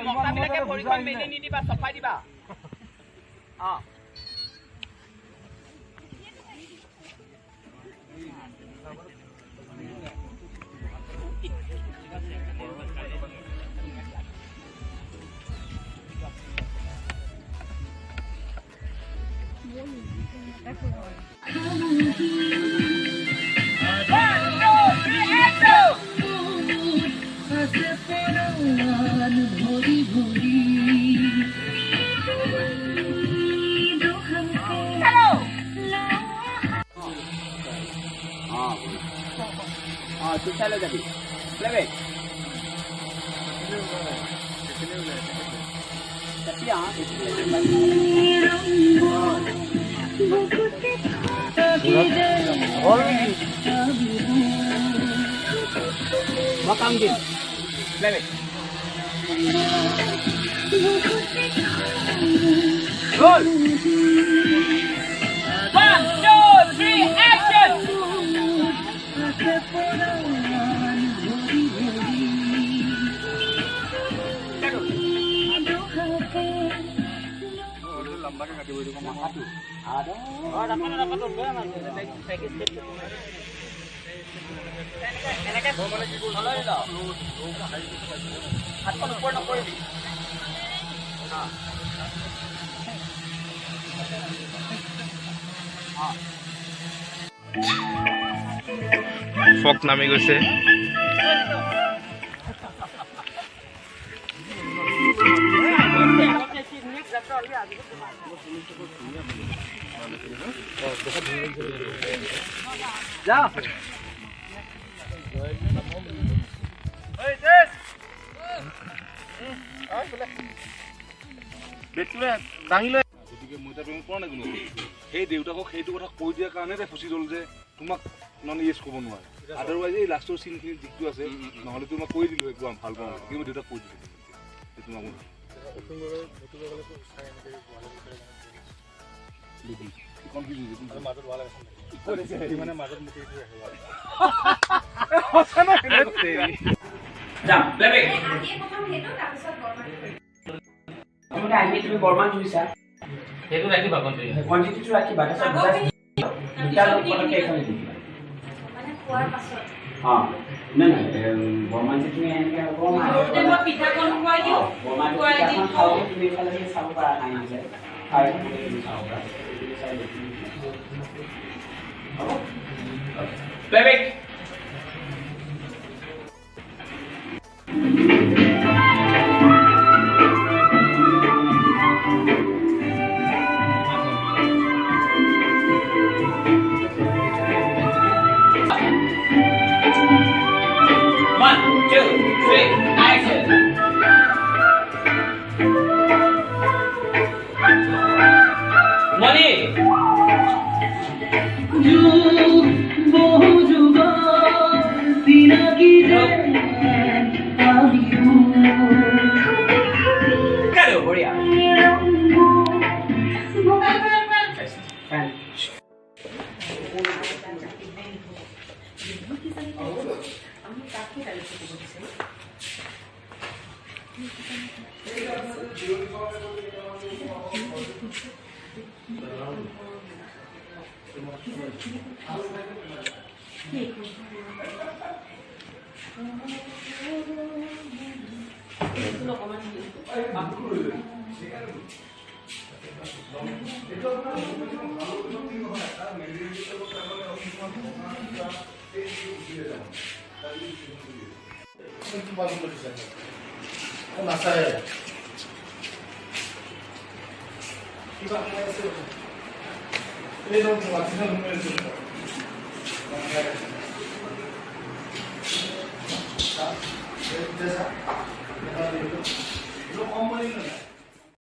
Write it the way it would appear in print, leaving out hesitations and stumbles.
মতাবিলাকে ভৰিখন মেলি নিদিবা চফাই দিবা Titel jadi. Play. Tapi ya, makam din. Play. Roll. 1, 2, 3, action. ফক নামি গৈছে যা এই দেশ আই বলে বেটলে দাঙি লৈ গতিকে মই তুমি কোৱা নাই কোনো সেই দেউতাকক সেইটো কথা কৈ দিয়া কাৰণে ফচি গল যে তোমাক নন ইয়েস ক'ব নোৱাৰে আদাৰৱাইজ এই লাষ্টৰ সিনখিনি দিকটো আছে নহলে তোমাক কৈ দিলো একদম ভাল পাওঁ কিন্তু দেউতাক কৈ দিলো তোমাক মানে মাজত মুখি তুমি বৰ্মান জুইছা সেইটো ৰাখিবা কোৱান্টিটিটো ৰাখিবা নাই বৰ্মান যে তুমি এনেকৈ পিঠা কোন খুৱাই দিওঁ তুমি এইফালে চাব পাৰা নাই Playback. One, two, three, action. Money. Claro, Borea. Terima kasih.